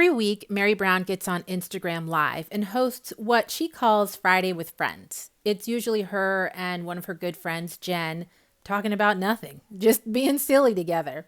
Every week, Meri Brown gets on Instagram Live and hosts what she calls Friday with Friends. It's usually her and one of her good friends, Jen, talking about nothing, just being silly together.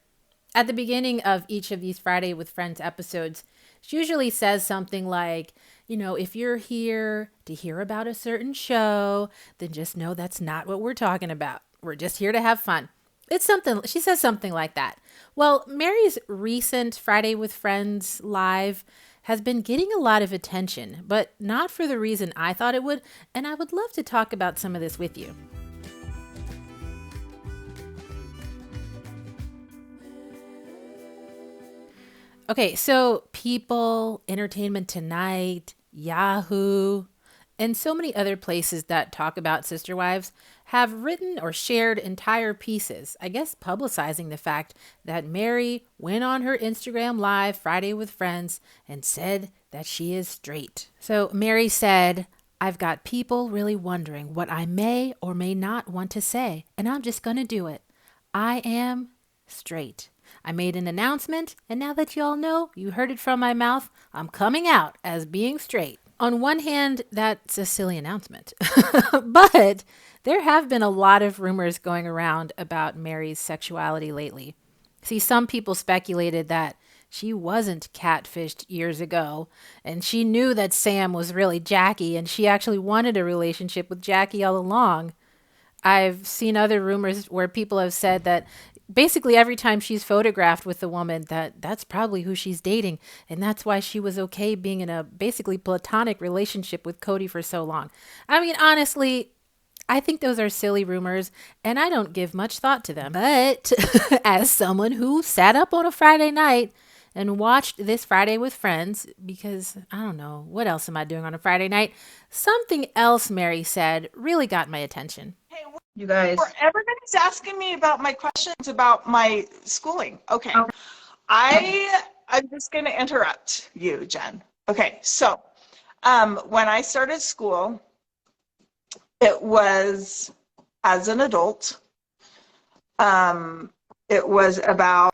At the beginning of each of these Friday with Friends episodes, she usually says something like, if you're here to hear about a certain show, then just know that's not what we're talking about. We're just here to have fun. She says something like that. Well, Meri's recent Friday with Friends live has been getting a lot of attention, but not for the reason I thought it would, and I would love to talk about some of this with you. Okay, so People, Entertainment Tonight, Yahoo, and so many other places that talk about sister wives have written or shared entire pieces, I guess publicizing the fact that Meri went on her Instagram Live Friday with Friends and said that she is straight. So Meri said, "I've got people really wondering what I may or may not want to say, and I'm just going to do it. I am straight. I made an announcement, and now that you all know, you heard it from my mouth, I'm coming out as being straight." On one hand, that's a silly announcement, but there have been a lot of rumors going around about Meri's sexuality lately. See, some people speculated that she wasn't catfished years ago, and she knew that Sam was really Jackie, and she actually wanted a relationship with Jackie all along. I've seen other rumors where people have said that basically every time she's photographed with a woman, that's probably who she's dating, and that's why she was okay being in a basically platonic relationship with Cody for so long. I mean, honestly, I think those are silly rumors, and I don't give much thought to them. But as someone who sat up on a Friday night and watched this Friday with Friends, because I don't know, what else am I doing on a Friday night? Something else Meri said really got my attention. Hey, you guys. Everybody's asking me about my questions about my schooling. Okay. I'm just going to interrupt you, Jen. Okay, so when I started school, it was as an adult. It was about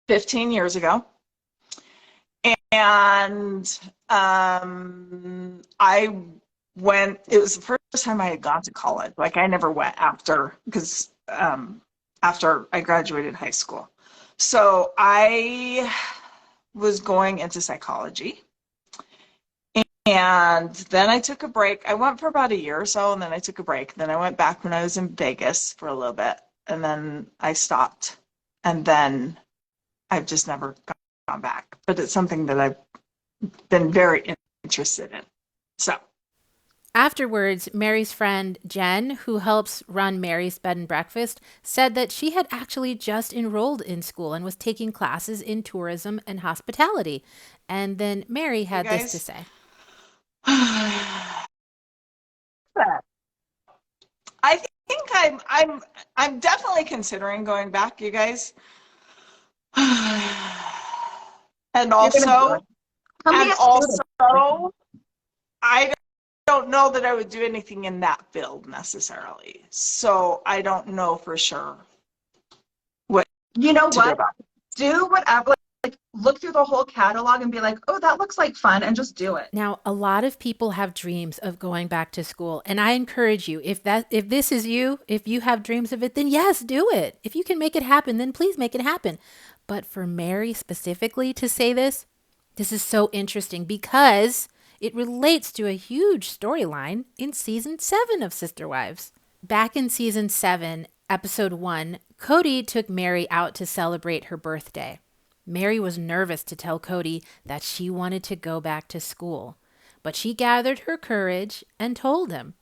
15 years ago. And it was the first time I had gone to college. Like, I never went after I graduated high school. So I was going into psychology. And then I took a break. I went for about a year or so, and then I took a break. Then I went back when I was in Vegas for a little bit, and then I stopped. And then I've just never gone back. But it's something that I've been very interested in. So afterwards, Meri's friend Jen, who helps run Meri's Bed and Breakfast, said that she had actually just enrolled in school and was taking classes in tourism and hospitality. And then Meri had this to say. I think I'm definitely considering going back, you guys. And also, I don't know that I would do anything in that field necessarily. So I don't know for sure what. You know what? Do whatever. Like, look through the whole catalog and be like, oh, that looks like fun, and just do it. Now, a lot of people have dreams of going back to school, and I encourage you, if this is you, if you have dreams of it, then yes, do it. If you can make it happen, then please make it happen. But for Meri specifically to say this is so interesting because it relates to a huge storyline in season 7 of Sister Wives. Back in season 7, episode 1, Cody took Meri out to celebrate her birthday. Meri was nervous to tell Cody that she wanted to go back to school, but she gathered her courage and told him.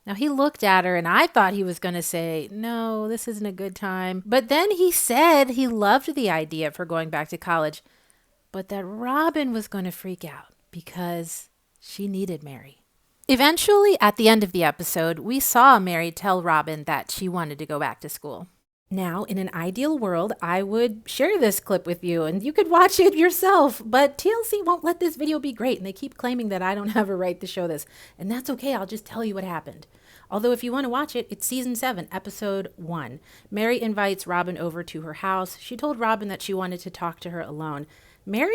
Now, he looked at her, and I thought he was going to say, no, this isn't a good time. But then he said he loved the idea of her going back to college, but that Robyn was going to freak out because she needed Meri. Eventually, at the end of the episode, we saw Meri tell Robyn that she wanted to go back to school. Now, in an ideal world, I would share this clip with you and you could watch it yourself, but TLC won't let this video be great and they keep claiming that I don't have a right to show this. And that's okay, I'll just tell you what happened. Although if you want to watch it, it's season 7, episode 1. Meri invites Robyn over to her house. She told Robyn that she wanted to talk to her alone. Meri,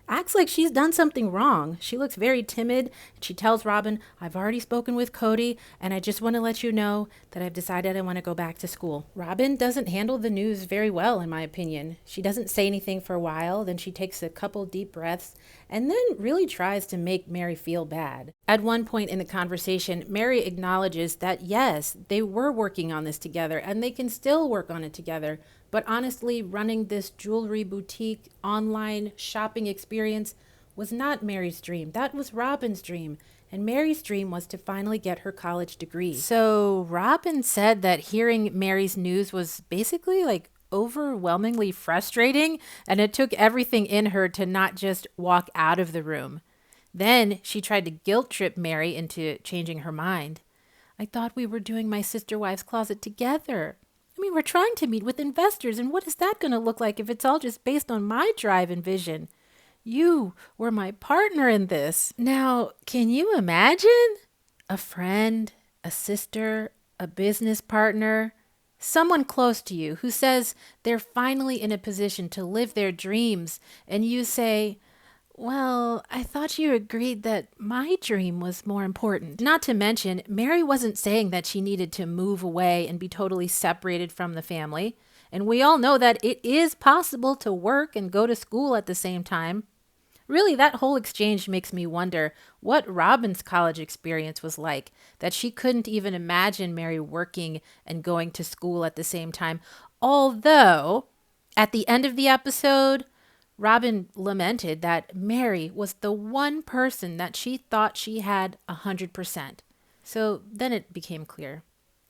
acts like she's done something wrong. She looks very timid. She tells Robyn, I've already spoken with Cody, and I just want to let you know that I've decided I want to go back to school. Robyn doesn't handle the news very well, in my opinion. She doesn't say anything for a while, then she takes a couple deep breaths, and then really tries to make Meri feel bad. At one point in the conversation, Meri acknowledges that yes, they were working on this together, and they can still work on it together. But honestly, running this jewelry boutique online shopping experience was not Meri's dream. That was Robyn's dream. And Meri's dream was to finally get her college degree. So Robyn said that hearing Meri's news was basically overwhelmingly frustrating, and it took everything in her to not just walk out of the room. Then she tried to guilt trip Meri into changing her mind. I thought we were doing my sister wives closet together. I mean, we're trying to meet with investors, and what is that going to look like if it's all just based on my drive and vision? You were my partner in this. Now, can you imagine? A friend, a sister, a business partner, someone close to you who says they're finally in a position to live their dreams, and you say, well, I thought you agreed that my dream was more important. Not to mention, Meri wasn't saying that she needed to move away and be totally separated from the family. And we all know that it is possible to work and go to school at the same time. Really, that whole exchange makes me wonder what Robyn's college experience was like, that she couldn't even imagine Meri working and going to school at the same time. Although, at the end of the episode, Robyn lamented that Meri was the one person that she thought she had 100%. So then it became clear.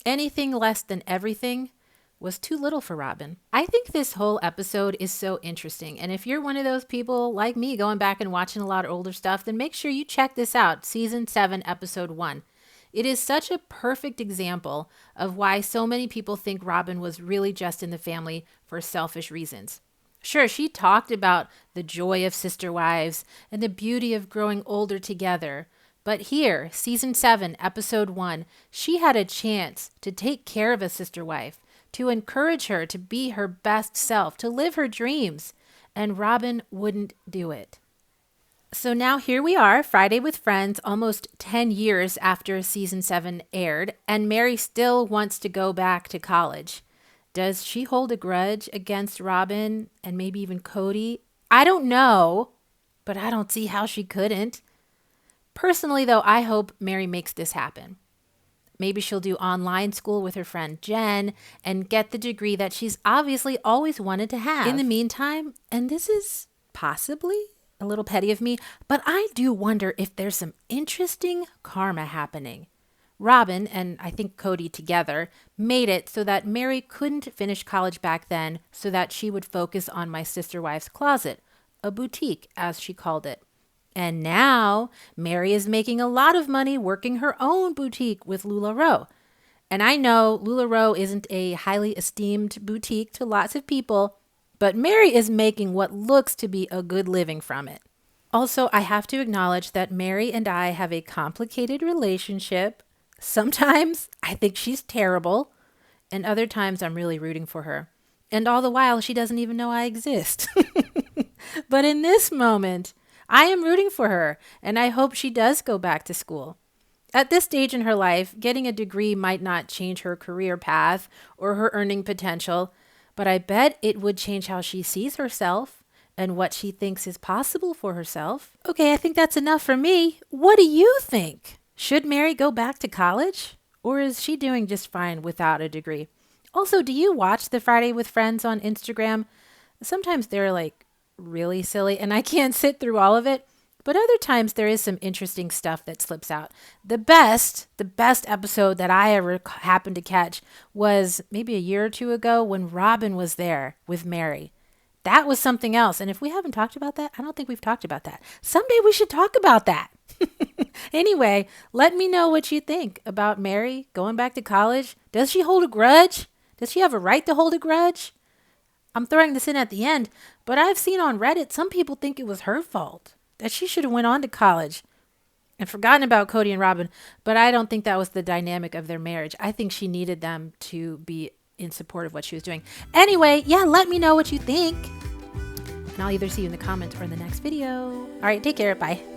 Anything less than everything was too little for Robyn. I think this whole episode is so interesting. And if you're one of those people like me going back and watching a lot of older stuff, then make sure you check this out, season 7, episode 1. It is such a perfect example of why so many people think Robyn was really just in the family for selfish reasons. Sure, she talked about the joy of sister wives and the beauty of growing older together. But here, season 7, episode 1, she had a chance to take care of a sister wife, to encourage her to be her best self, to live her dreams. And Robyn wouldn't do it. So now here we are, Friday with Friends, almost 10 years after season 7 aired, and Meri still wants to go back to college. Does she hold a grudge against Robyn and maybe even Cody? I don't know, but I don't see how she couldn't. Personally, though, I hope Meri makes this happen. Maybe she'll do online school with her friend Jen and get the degree that she's obviously always wanted to have. In the meantime, and this is possibly a little petty of me, but I do wonder if there's some interesting karma happening. Robyn and I think Cody together made it so that Meri couldn't finish college back then so that she would focus on my sister wife's closet, a boutique as she called it. And now Meri is making a lot of money working her own boutique with LuLaRoe. And I know LuLaRoe isn't a highly esteemed boutique to lots of people, but Meri is making what looks to be a good living from it. Also, I have to acknowledge that Meri and I have a complicated relationship. Sometimes I think she's terrible, and other times I'm really rooting for her. And all the while, she doesn't even know I exist. But in this moment, I am rooting for her, and I hope she does go back to school. At this stage in her life, getting a degree might not change her career path or her earning potential, but I bet it would change how she sees herself and what she thinks is possible for herself. Okay, I think that's enough for me. What do you think? Should Meri go back to college? Or is she doing just fine without a degree? Also, do you watch the Friday with Friends on Instagram? Sometimes they're really silly and I can't sit through all of it. But other times there is some interesting stuff that slips out. The best episode that I ever happened to catch was maybe a year or two ago when Robyn was there with Meri. That was something else. And if we haven't talked about that, I don't think we've talked about that. Someday we should talk about that. Anyway, let me know what you think about Meri going back to college. Does she hold a grudge? Does she have a right to hold a grudge? I'm throwing this in at the end, but I've seen on Reddit some people think it was her fault, that she should have went on to college. and forgotten about Cody and Robyn, but I don't think that was the dynamic of their marriage. I think she needed them to be in support of what she was doing. Anyway, yeah, let me know what you think. And I'll either see you in the comments or in the next video. All right, take care. Bye.